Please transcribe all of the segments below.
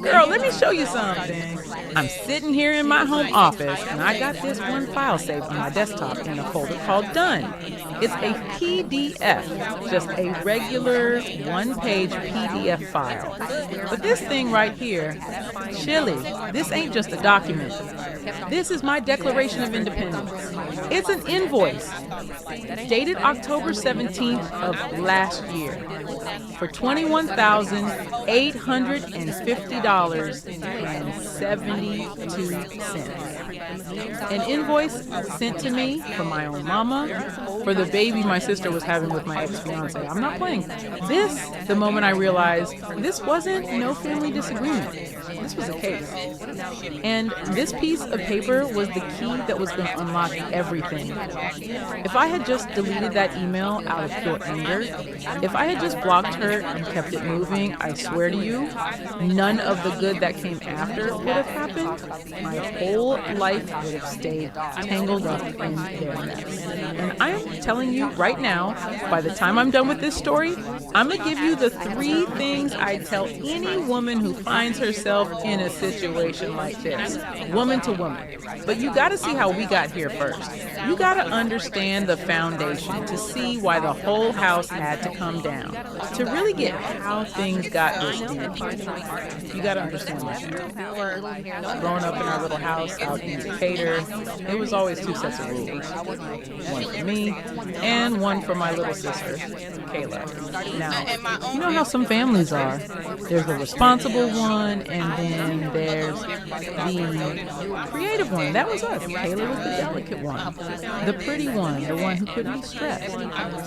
Girl, let me show you something. I'm sitting here in my home office and I got this one file saved on my desktop in a folder called Done. It's a PDF, just a regular one-page PDF file. But this thing right here, Chile, this ain't just a document. This is my Declaration of Independence. It's an invoice dated October 17th of last year for $21,850.72. An invoice sent to me from my own mama for the baby my sister was having with my ex-fiance. I'm not playing. The moment I realized this wasn't no family disagreement. This was a case. And this piece of paper was the key that was going to unlock everything. If I had just deleted that email out of pure anger, if I had just blocked her and kept it moving, I swear to you, none of the good that came after would have happened. My whole life would have stayed tangled up in their mess. And I am telling you right now, by the time I'm done with this story, I'm going to give you the 3 things I'd tell any woman who finds herself in a situation like this, woman to woman. But you got to see how we got here first. You got to understand the foundation to see why the whole house had to come down. To really get how things got this deep, you got to understand this. Growing up in our little house out in Decatur, it was always 2 sets of rules. One for me and one for my little sister, Kayla. Now, you know how some families are. There's the responsible one, and then there's the creative one. That was us. Kayla was the delicate one. The pretty one, the one who couldn't be stressed.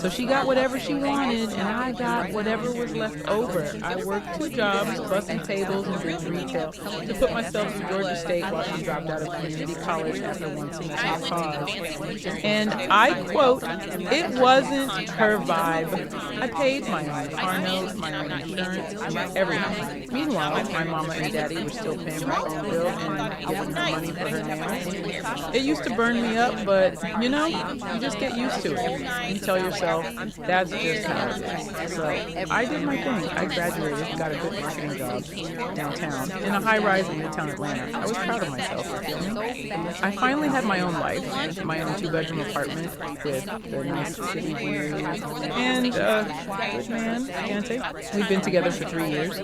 So she got whatever she wanted, and I got whatever was left over. I worked 2 jobs, bussing tables and doing retail, to put myself through Georgia State while she dropped out of community college after 1 semester of college. And I quote, it wasn't her vibe. I paid my own car note, my own insurance, everything. Meanwhile, my mama and daddy were still paying my phone bill and giving her money for her nails. It used to burn me up, but you know, you just get used to it. You tell yourself, that's just how it is. So I did my thing. I graduated, got a good marketing job downtown in a high-rise in Midtown Atlanta. I was proud of myself. I finally had my own life, my own 2-bedroom apartment with the nice city view and good man, fiance. We'd been together for 3 years,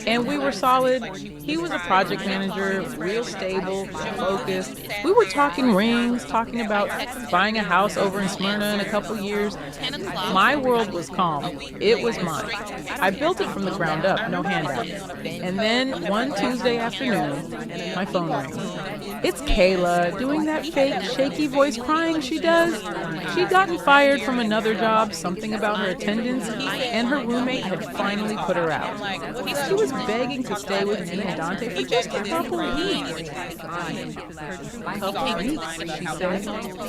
and we were solid. He was a project manager, real stable, focused. We were talking rings, talking about buying a house over in Smyrna in a couple years. My world was calm. It was mine. I built it from the ground up, no handout. And then one Tuesday afternoon, my phone rings. It's Kayla doing that fake, shaky voice crying she does. She'd gotten fired from another job, something about her attendance, and her roommate had finally put her out. She was begging to stay with me and Dante for just a couple of weeks. She said,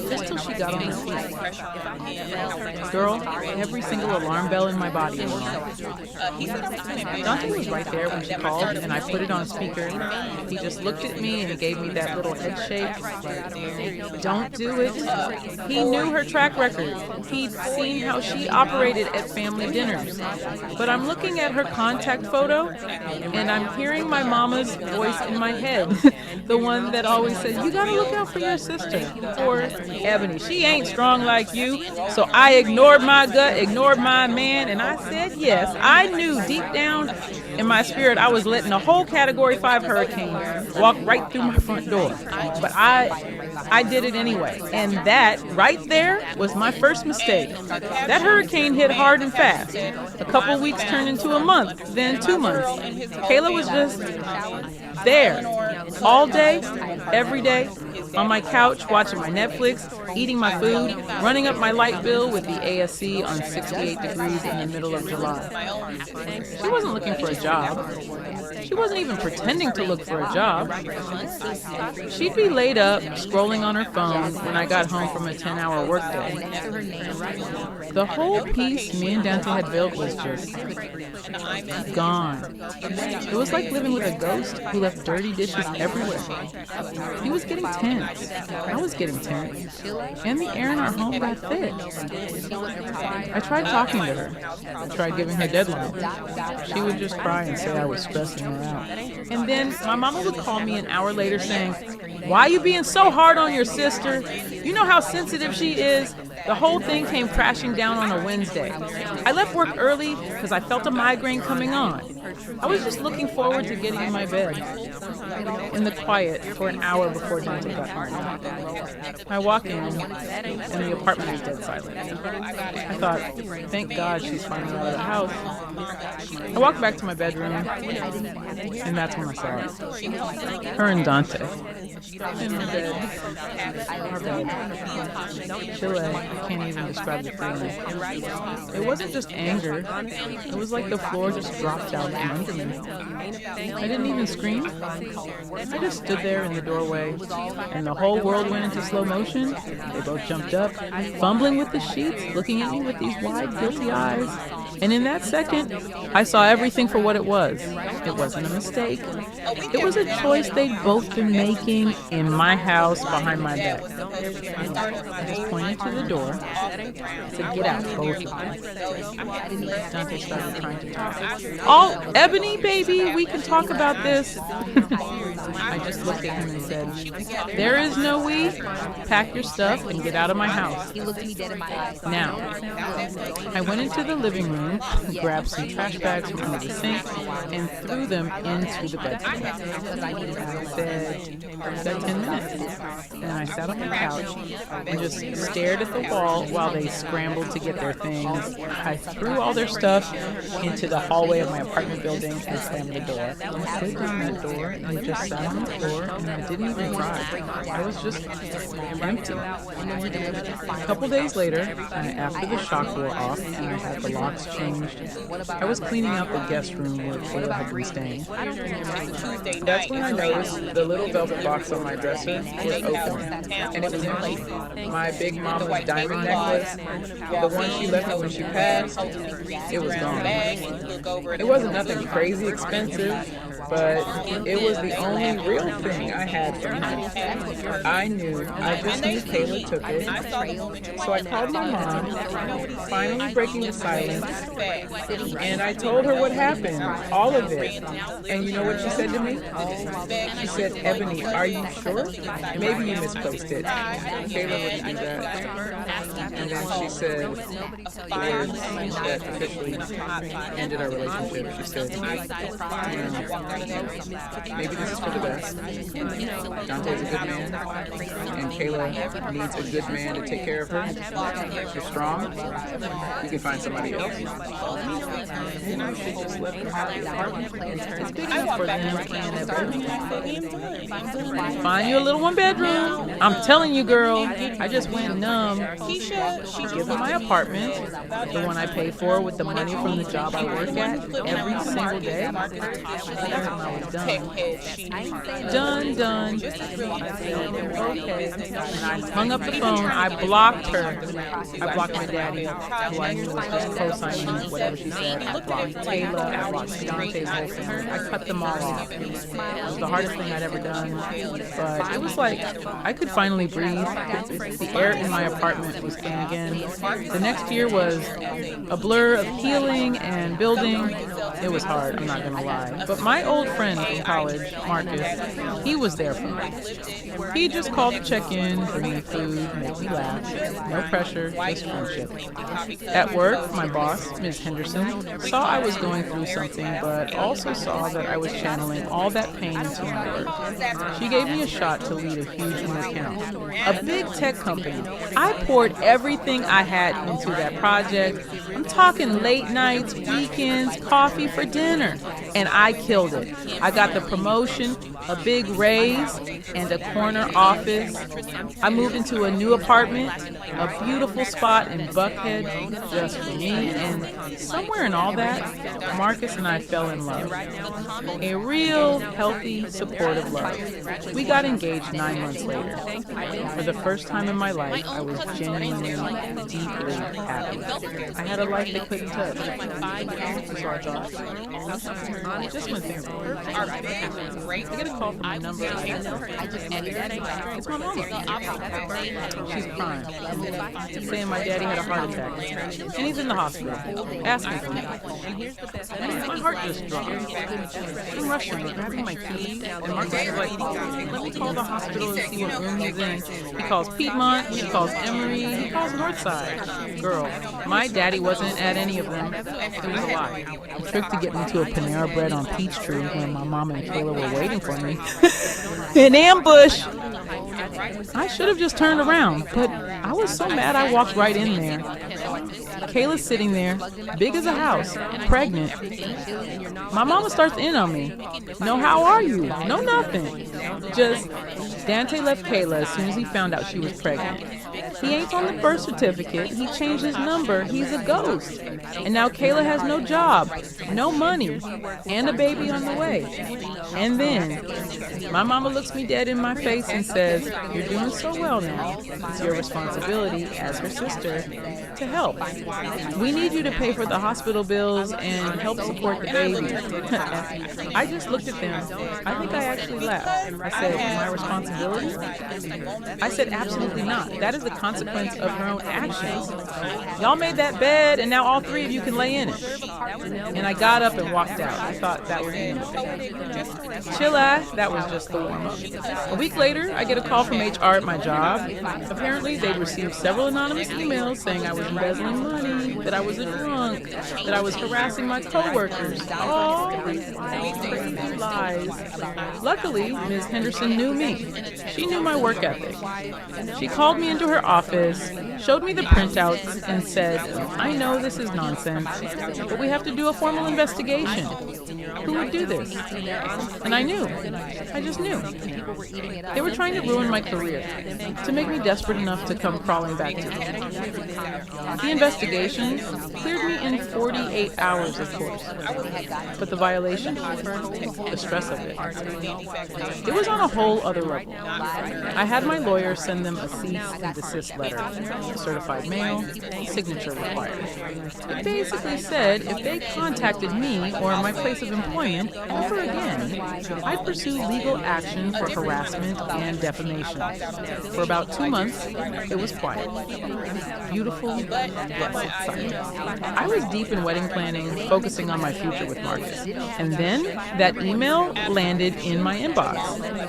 just till she got on her feet. Girl, every single alarm bell in my body went off. Dante was right there when she called, and I put it on speaker. He just looked at me and gave me that little head shake. Don't do it. He knew her track record. He'd seen how she operated at family dinners. But I'm looking at her contact photo, and I'm hearing my mama's voice in my head. The one that always says, you gotta look out for your sister. Or Ebony, she ain't strong like you. So I ignored my gut, ignored my man, and I said yes. I knew deep down in my spirit I was letting a whole Category 5 hurricane walk right through my front door. But I did it anyway. And that right there was my first mistake. That hurricane hit hard and fast. A couple weeks turned into a month, then 2 months. Kayla was just there all day, every day, on my couch, watching my Netflix, eating my food, running up my light bill with the ASC on 68 degrees in the middle of July. She wasn't looking for a job. She wasn't even pretending to look for a job. She'd be laid up, scrolling on her phone when I got home from a 10-hour workday. The whole piece me and Dante had built was just gone. It was like living with a ghost who left dirty dishes everywhere. He was getting tense. I was getting tense. And the air in our home got thick. I tried talking to her. I tried giving her deadlines. She would just cry and say I was stressing her out. And then my mama would call me an hour later saying, "Why are you being so hard on your sister? You know how sensitive she is." The whole thing came crashing down on a Wednesday. I left work early because I felt a migraine coming on. I was just looking forward to getting in my bed in the quiet for an hour before Dante got home. I walk in, and the apartment is dead silent. I thought, thank God she's finally out of the house. I walked back to my bedroom, and that's when I saw it. Her and Dante in the bed. Our bed. Chile, I can't even describe the feeling. It wasn't just anger. It was like the floor just dropped out from under me. I didn't even scream. I just stood there in the doorway, and the whole world went into slow motion. They both jumped up, fumbling with the sheets, looking at me with these wide, guilty eyes. And in that second, I saw everything for what it was. It wasn't a mistake. It was a choice they'd both been making in my house behind my back. I just pointed to the door to get out, both of them. Dante started trying to talk. "Oh, Ebony, baby, we can talk about this." I just looked at him and said, "There is no we. Pack your stuff and get out of my house. Now." I went into the living room, grabbed some trash bags from under the sink, and threw them into the bedroom. I said 10 minutes. And I sat on the couch and just stared at the wall while they scrambled to get their things. I threw all their stuff into the hallway of my apartment building and slammed the door. I slid down that door and just sat on the floor, and I didn't even cry. I was just empty. A couple days later, after the shock wore off and I had the locks changed, I was cleaning out the guest room where Kayla had been staying. That's when I noticed the little velvet box on my dresser was open, and it was empty. My big mama's diamond necklace, the one she left me when she passed, it was gone. It wasn't nothing crazy expensive, but it was the only real thing I had from her. I just knew Kayla took it. So I called my mom, finally breaking the silence, and I told her what happened, all of it. And you know what she said to me? She said, "Ebony, are you sure? Maybe you misplaced it." Kayla wouldn't do that. And then she said the words that officially ended our relationship. She said, "Maybe this is for the best. Dante's a good man, and Kayla needs a good man to take care of her. You're strong. You can find somebody else. And I should just let her have the apartment. It's big enough for them and find you a little one bedroom. I'm telling you, girl, I just went numb. She gave me my apartment, the one I pay for with the money from the job I work at every single day. That's when I was done. Done. I said, okay. And I hung up the phone. I blocked her. I blocked my daddy, who I knew was just co-signing whatever she said. I blocked Taylor. I blocked Dante's whole family. I cut them all off. It was the hardest thing I'd ever done. But it was like I could finally breathe. The air in my apartment was clean again. The next year was a blur of healing and building. It was hard, I'm not gonna lie. But my old friend from college, Marcus, he was there for me. He just called to check in, bring me food, make me laugh. No pressure, just friendship. At work, my boss, Ms. Henderson, saw I was going through something, but also saw that I was channeling all that pain into my work. She gave me a shot to lead a huge new account, a big tech company. I poured everything I had into that project. I'm talking late nights, weekends, coffee for dinner, and I killed it. I got the promotion, a big raise, and a corner office. I moved into a new apartment, a beautiful spot in Buckhead just for me, and somewhere in all that, Marcus and I fell in love. A real, healthy, supportive love. We got engaged 9 months later. For the first time in my life, I was genuinely, deeply happy. I had a life they couldn't touch. So I thought, just when things were perfect. I get a call from a number. It's my mama. She's crying, saying my daddy had a heart attack, and he's in the hospital, asking for me. My heart just dropped. I'm rushing, grabbing my keys, and Marcus is like, let me call the hospital and see what room he's in. He calls Piedmont, he calls Emory, he calls Northside. Girl, my daddy wasn't at any of them. It was a lie. A trick to get me to a Panera Bread on Peachtree when my mom and Kayla were waiting for me. An ambush! I should have just turned around, but I was so mad I walked right in there. Kayla's sitting there, big as a house, pregnant. My mama starts in on me. No, how are you? No, nothing. Just, Dante left Kayla as soon as he found out she was pregnant. He ain't on the birth certificate. He changed his number. He's a ghost. And now Kayla has no job, no money, and a baby on the way. And then my mama looks me dead in my face and says, you're doing so well now. It's your responsibility as her sister to help. We need you to pay for the hospital bills and help support the baby. I just looked at them. I think I actually laughed. I said, my responsibility? I said, absolutely not. That is the consequence of her own actions. Y'all made that bed, and now all three of you can lay in it. And I got up and walked out. I thought that was it. Chile, that was just the warm-up. A week later, I get a call from HR at my job. Apparently, they'd received several anonymous emails saying I was embezzling money, that I was a drunk, that I was harassing my coworkers. All crazy lies. Luckily, Ms. Henderson knew me. She knew my work ethic. She called me into her office, showed me the printouts, and said, I know this is nonsense, but we have to do a formal investigation. Who would do this? And I knew. I just knew. They were trying to ruin my career, to make me desperate enough to come crawling back to them. The investigation cleared me in 48 hours, of course. But the violation? The stress of it. It was on a whole other level. I had my lawyer send them a cease and desist letter, certified mail, signature required. It basically said if they contacted me or my place of employment ever again, I'd pursue legal action for harassment and defamation. For about 2 months, it was quiet. Beautiful, blessed silence. I was deep in wedding planning, focusing on my future with Marcus. And then that email landed in my inbox.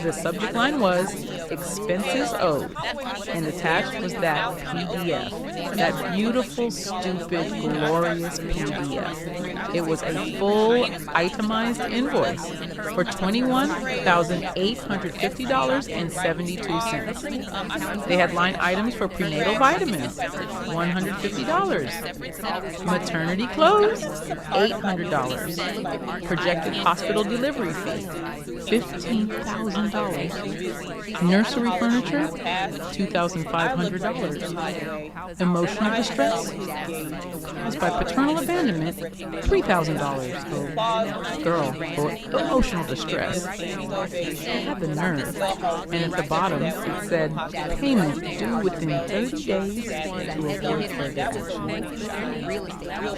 The subject line was expenses owed, and attached was that PDF, that beautiful, stupid, glorious PDF. It was a full itemized invoice for $21,850.72. They had line items for prenatal vitamins, $150. Maternity clothes, $800. Projected hospital delivery fee, $15,000. Nursery furniture, $2,500. Emotional distress caused by paternal abandonment, $3,000. Girl, for emotional distress. I had the nerve. And at the bottom, it said, payment due within 30 days to avoid further action.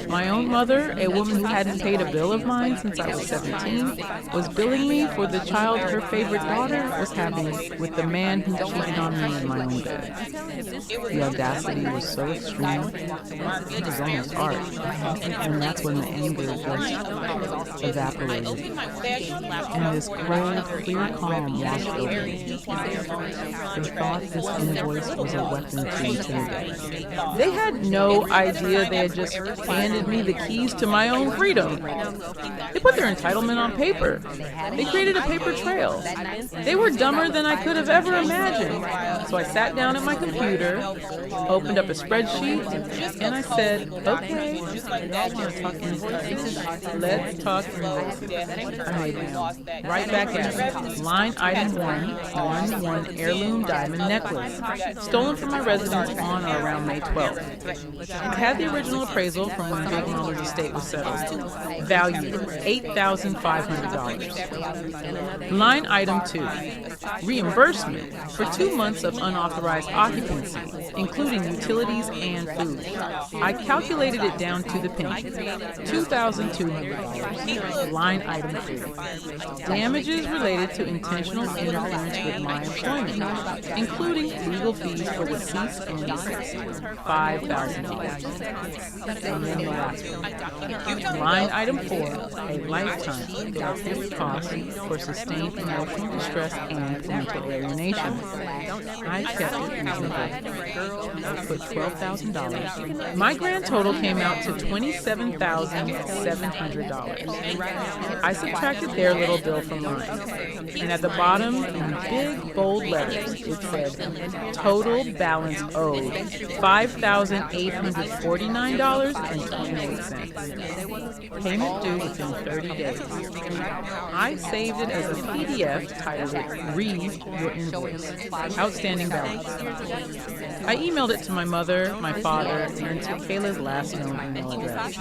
My own mother, a woman who hadn't paid a bill of mine since I was 17, was billing me for the child her favorite daughter was having with the man who cheated on me in my own bed. The audacity was so extreme, it was almost art. And that's when the anger just evaporated. And this cold, clear calm washed over me. They thought this invoice was a weapon to intimidate. They had no idea they had just handed me the keys to my own freedom. They put their entitlement on paper. They created a paper trail. They were dumber than I could have ever imagined. So I sat down at my computer, opened up a spreadsheet, and I said, okay, let's talk invoices. Let's talk invoices. I made my own. Right back at it. Line item 1, heirloom diamond necklace, stolen from my residence on or around May 12th. I had the original appraisal from when Big Mama's estate was settled. Value, $8,500. Line item 2, reimbursement for 2 months of unauthorized occupancy, including utilities and food. I calculated it down to the penny. $2,200. Line item 3, Damages related to intentional interference with my employment, including legal fees for deceased innocents, $5,000. And then the last one. Line item 4, a lifetime therapeutic cost for sustained emotional distress and parental alienation. I kept it reasonable. I put $12,000. My grand total came out to $27,700. I subtracted their little bill from mine. And at the bottom, in big, bold letters, it said, total balance owed, $5,849.28. Payment due within 30 days. I saved it as a PDF, titled it, Read Your Invoice. Outstanding balance. I emailed it to my mother, my father, and to Kayla's last known email address.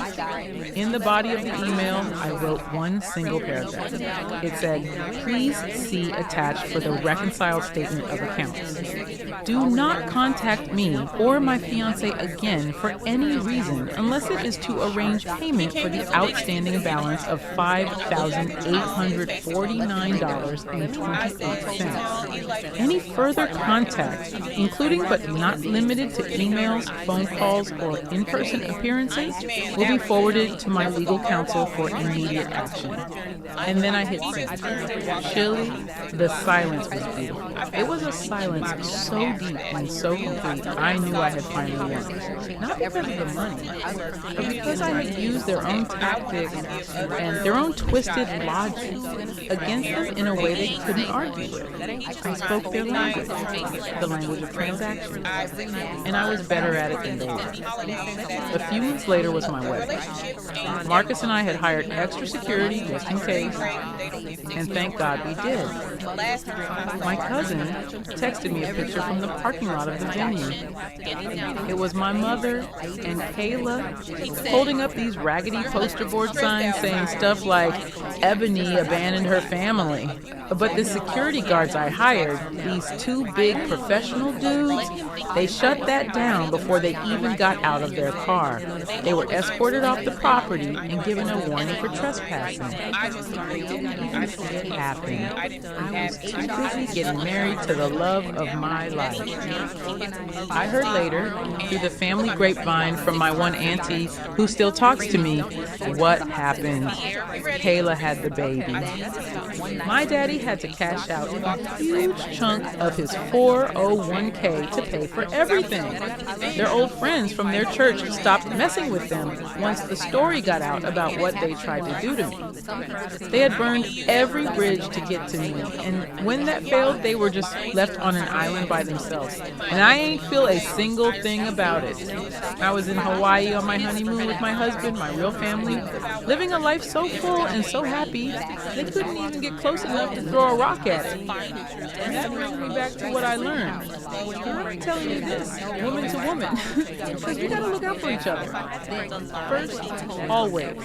In the body of the email, I wrote one single paragraph. It said, please see attached for the reconciled statement of accounts. Do not contact me or my fiance again for any reason unless it is to arrange payment for the outstanding balance of $5,849.28. Any further contact, including but not limited to emails, phone calls, or in-person appearances, will be forwarded to my legal counsel for immediate action. And then I hit send. Chile, the silence was beautiful. It was a silence so deep and so complete, I knew I had finally won. Not because of the money, but because I had used their own tactics and their own twisted logic against them in a way they couldn't argue with. I spoke their language, the language of transactions, and I was better at it than they were. A few months later was my wedding. Marcus and I had hired extra security just in case, and thank God we did. My cousin texted me a picture from the parking lot of the venue. It was my mother and Kayla holding up these raggedy poster board signs saying stuff like, Ebony abandoned her family. But the security guards I hired, these two big professional dudes, they shut that down before they even got out of their car. They were escorted off the property and given a warning for trespassing. It happened. I was too busy getting married to the love of my life. I heard later, through the family grapevine from my one auntie who still talks to me, what happened. Kayla had the baby. My daddy had to cash out a huge chunk of his 401k to pay for everything. Their old friends from their church stopped messing with them once the story got out about what they tried to do to me. They had burned every bridge to get to me, and when that failed, they were just left on an island by themselves. And I ain't feel a single thing about it. I was in Hawaii on my honeymoon with my husband, my real family, living a life so full and so happy, they couldn't even get close enough to throw a rock at it. And that brings me back to what I learned. And I'm telling you this, woman to woman, because we gotta look out for each other. First, always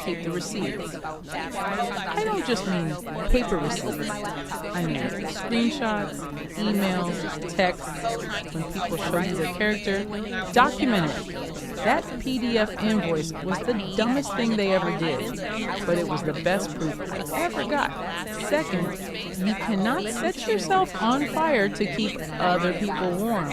keep the receipts. I don't just mean paper receipts. I mean screenshots, emails, texts, when people show you their character. Document it. That PDF invoice was the dumbest thing they ever did, but it was the best proof I ever got. Second, you cannot set yourself on fire to keep other people warm.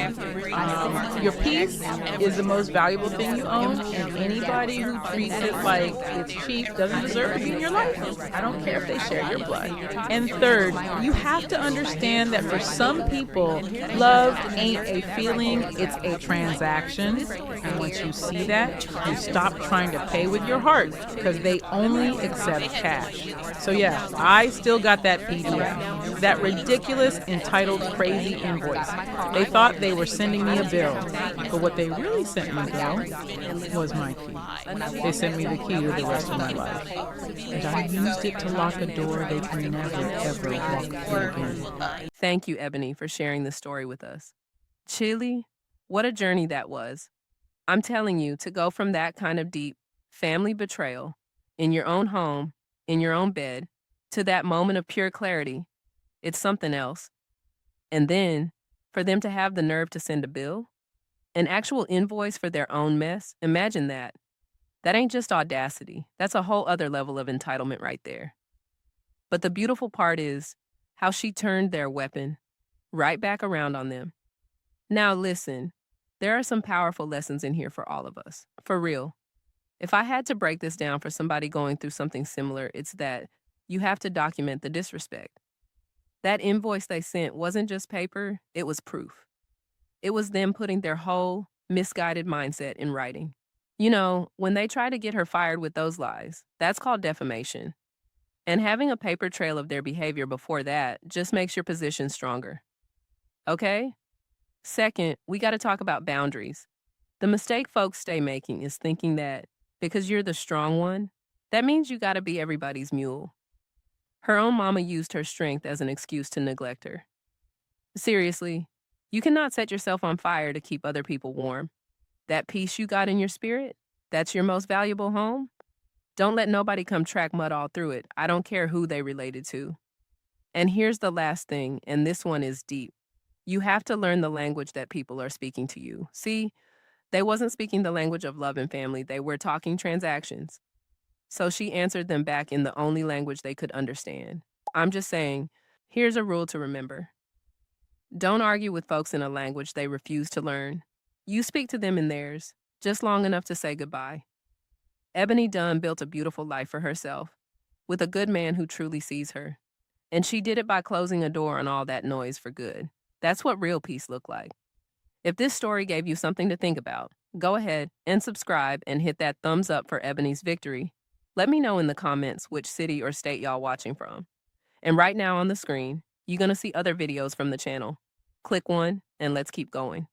Your peace is the most valuable thing you own, and anybody who treats it like it's cheap doesn't deserve to be in your life. I don't care if they share your blood. And third, you have to understand that for some people, love ain't a feeling, it's a transaction. And once you see that, you stop trying to pay with your heart because they only accept cash. So yeah, I still got that PDF, that ridiculous, entitled, crazy invoice. They thought they were sending me a bill, but what they really sent me, though, was my key. They sent me the key to the rest of my life. And I used it to lock a door they can never, ever walk through again. Thank you, Ebony, for sharing this story with us. Chile, what a journey that was. I'm telling you, to go from that kind of deep family betrayal in your own home, in your own bed, to that moment of pure clarity, it's something else. And then for them to have the nerve to send a bill, an actual invoice for their own mess, imagine that. That ain't just audacity. That's a whole other level of entitlement right there. But the beautiful part is how she turned their weapon right back around on them. Now listen, there are some powerful lessons in here for all of us. For real. If I had to break this down for somebody going through something similar, it's that you have to document the disrespect. That invoice they sent wasn't just paper, it was proof. It was them putting their whole misguided mindset in writing. You know, when they try to get her fired with those lies, that's called defamation. And having a paper trail of their behavior before that just makes your position stronger. Okay? Second, we got to talk about boundaries. The mistake folks stay making is thinking that because you're the strong one, that means you got to be everybody's mule. Her own mama used her strength as an excuse to neglect her. Seriously, you cannot set yourself on fire to keep other people warm. That peace you got in your spirit, that's your most valuable home. Don't let nobody come track mud all through it. I don't care who they related to. And here's the last thing, and this one is deep. You have to learn the language that people are speaking to you. See, they wasn't speaking the language of love and family. They were talking transactions. So she answered them back in the only language they could understand. I'm just saying, here's a rule to remember. Don't argue with folks in a language they refuse to learn. You speak to them in theirs, just long enough to say goodbye. Ebony Dunn built a beautiful life for herself, with a good man who truly sees her. And she did it by closing a door on all that noise for good. That's what real peace looked like. If this story gave you something to think about, go ahead and subscribe and hit that thumbs up for Ebony's victory. Let me know in the comments which city or state y'all watching from. And right now on the screen, you're going to see other videos from the channel. Click one and let's keep going.